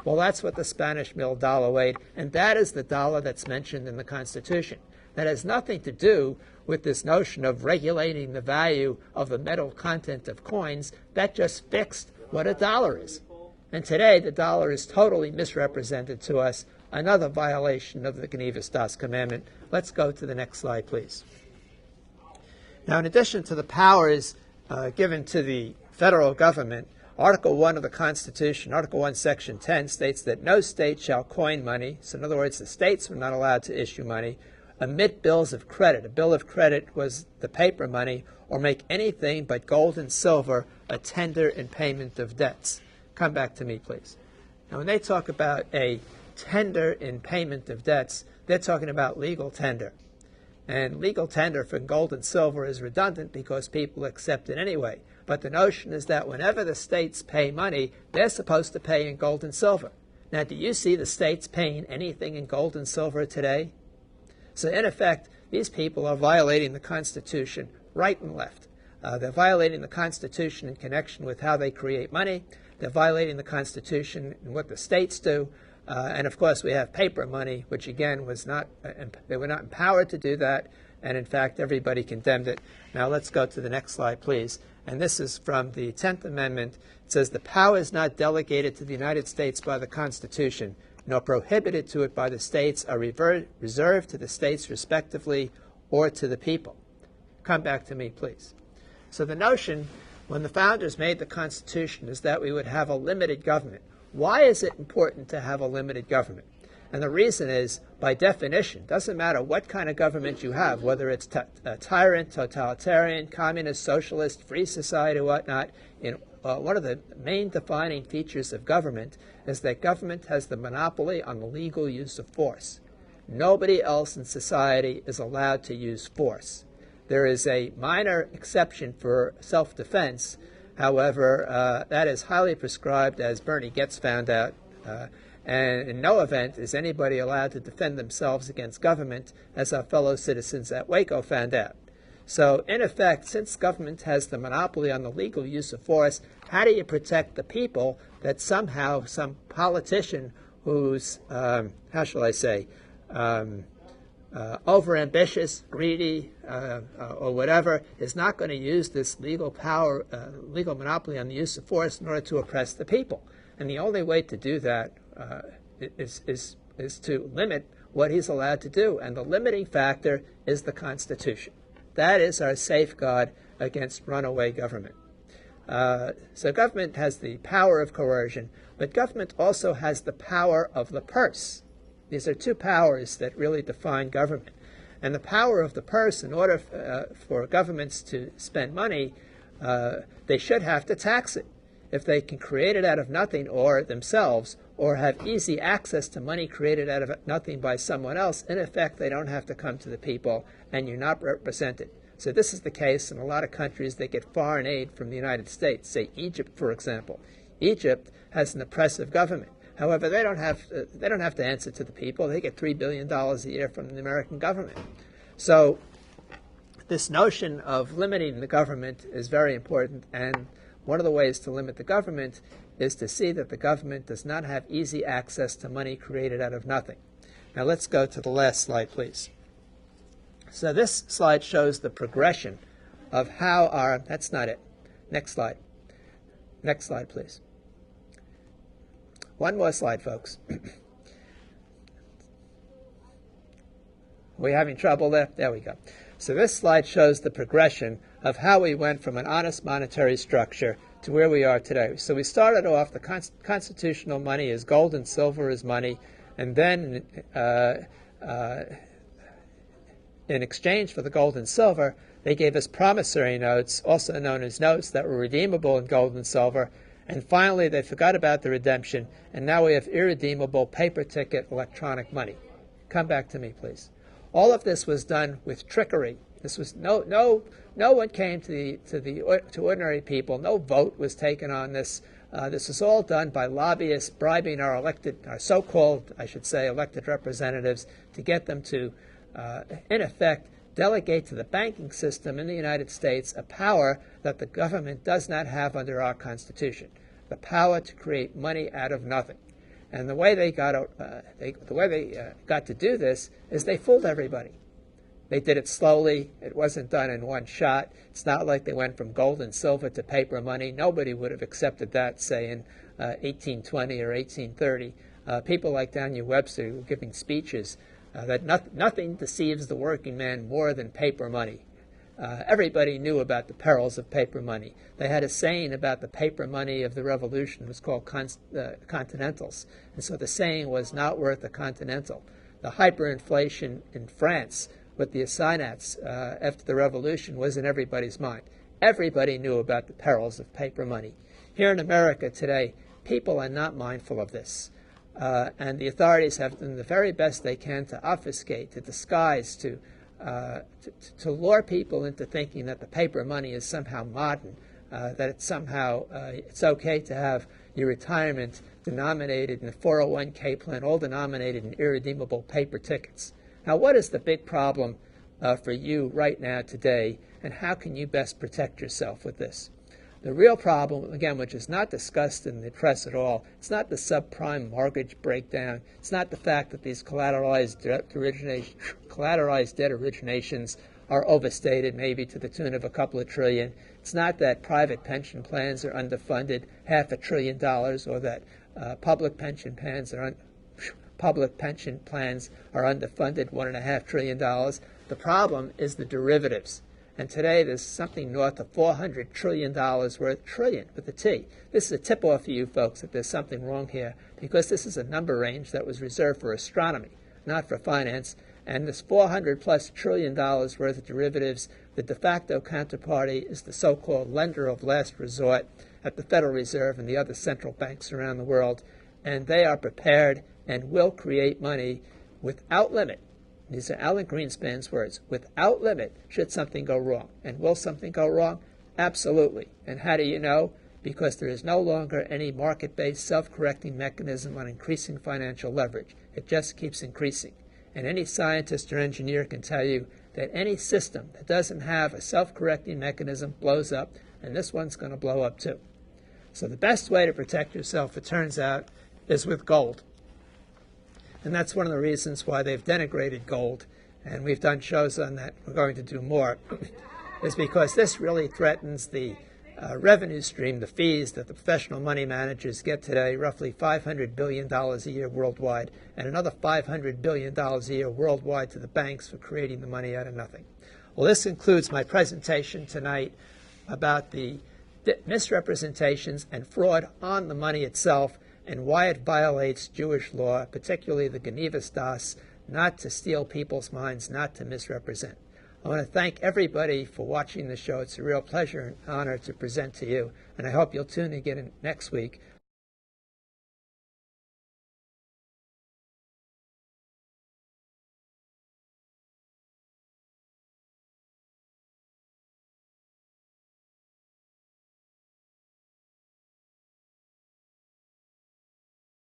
Well, that's what the Spanish mill dollar weighed, and that is the dollar that's mentioned in the Constitution. That has nothing to do with this notion of regulating the value of the metal content of coins. That just fixed what a dollar is. And today, the dollar is totally misrepresented to us, another violation of the Genievas Das Commandment. Let's go to the next slide, please. Now, in addition to the powers given to the federal government, Article 1 of the Constitution, Article 1, Section 10, states that no state shall coin money. So in other words, the states were not allowed to issue money, emit bills of credit. A bill of credit was the paper money, or make anything but gold and silver a tender in payment of debts. Come back to me, please. Now, when they talk about a tender in payment of debts, they're talking about legal tender. And legal tender for gold and silver is redundant because people accept it anyway. But the notion is that whenever the states pay money, they're supposed to pay in gold and silver. Now, do you see the states paying anything in gold and silver today? So, in effect, these people are violating the Constitution right and left. They're violating the Constitution in connection with how they create money. They're violating the Constitution in what the states do. And, of course, we have paper money, which, again, they were not empowered to do that. And, in fact, everybody condemned it. Now, let's go to the next slide, please. And this is from the 10th Amendment. It says, the power is not delegated to the United States by the Constitution, nor prohibited to it by the states, are reserved to the states respectively or to the people. Come back to me, please. So the notion, when the founders made the Constitution, is that we would have a limited government. Why is it important to have a limited government? And the reason is, by definition, it doesn't matter what kind of government you have, whether it's a tyrant, totalitarian, communist, socialist, free society, whatnot. One of the main defining features of government is that government has the monopoly on the legal use of force. Nobody else in society is allowed to use force. There is a minor exception for self-defense. However, that is highly prescribed, as Bernie Goetz found out. And in no event is anybody allowed to defend themselves against government, as our fellow citizens at Waco found out. So, in effect, since government has the monopoly on the legal use of force, how do you protect the people that somehow some politician who's, overambitious, greedy, or whatever, is not going to use this legal power, legal monopoly on the use of force in order to oppress the people? And the only way to do that is to limit what he's allowed to do. And the limiting factor is the Constitution. That is our safeguard against runaway government. So government has the power of coercion, but government also has the power of the purse. These are two powers that really define government. And the power of the purse, in order for governments to spend money, they should have to tax it. If they can create it out of nothing or themselves, or have easy access to money created out of nothing by someone else, in effect, they don't have to come to the people, and you're not represented. So this is the case in a lot of countries that get foreign aid from the United States. Say Egypt, for example. Egypt has an oppressive government. However, they don't have to answer to the people. They get $3 billion a year from the American government. So this notion of limiting the government is very important, and one of the ways to limit the government is to see that the government does not have easy access to money created out of nothing. Now let's go to the last slide, please. So this slide shows the progression of how our, that's not it. Next slide. Next slide, please. One more slide, folks. Are we having trouble there? There we go. So this slide shows the progression of how we went from an honest monetary structure to where we are today. So we started off, the constitutional money is gold and silver is money, and then in exchange for the gold and silver, they gave us promissory notes, also known as notes that were redeemable in gold and silver. And finally, they forgot about the redemption, and now we have irredeemable paper ticket electronic money. Come back to me, please. All of this was done with trickery. This was no one came to ordinary people. No vote was taken on this. This was all done by lobbyists bribing our so-called, I should say, elected representatives to get them to, in effect, delegate to the banking system in the United States a power that the government does not have under our Constitution, the power to create money out of nothing. And the way they got to do this is they fooled everybody. They did it slowly. It wasn't done in one shot. It's not like they went from gold and silver to paper money. Nobody would have accepted that, say, in 1820 or 1830. People like Daniel Webster were giving speeches that nothing deceives the working man more than paper money. Everybody knew about the perils of paper money. They had a saying about the paper money of the Revolution. It was called continentals. And so the saying was not worth a continental. The hyperinflation in France with the assignats after the Revolution was in everybody's mind. Everybody knew about the perils of paper money. Here in America today, people are not mindful of this. And the authorities have done the very best they can to obfuscate, to disguise, to lure people into thinking that the paper money is somehow modern, that it's somehow it's okay to have your retirement denominated in a 401k plan, all denominated in irredeemable paper tickets. Now, what is the big problem for you right now today, and how can you best protect yourself with this? The real problem, again, which is not discussed in the press at all, it's not the subprime mortgage breakdown. It's not the fact that these collateralized debt originations are overstated, maybe to the tune of a couple of trillion. It's not that private pension plans are underfunded $500 billion, or that public pension plans are underfunded $1.5 trillion. The problem is the derivatives. And today there's something north of $400 trillion worth, trillion with a T. This is a tip-off for you folks that there's something wrong here, because this is a number range that was reserved for astronomy, not for finance. And this $400+ trillion worth of derivatives, the de facto counterparty is the so-called lender of last resort at the Federal Reserve and the other central banks around the world. And they are prepared and will create money without limit. These are Alan Greenspan's words, without limit should something go wrong. And will something go wrong? Absolutely. And how do you know? Because there is no longer any market-based self-correcting mechanism on increasing financial leverage. It just keeps increasing. And any scientist or engineer can tell you that any system that doesn't have a self-correcting mechanism blows up, and this one's going to blow up too. So the best way to protect yourself, it turns out, is with gold. And that's one of the reasons why they've denigrated gold, and we've done shows on that. We're going to do more, is because this really threatens the revenue stream, the fees that the professional money managers get today, roughly $500 billion a year worldwide, and another $500 billion a year worldwide to the banks for creating the money out of nothing. Well, this concludes my presentation tonight about the misrepresentations and fraud on the money itself, and why it violates Jewish law, particularly the Genevas Das, not to steal people's minds, not to misrepresent. I want to thank everybody for watching the show. It's a real pleasure and honor to present to you, and I hope you'll tune in again next week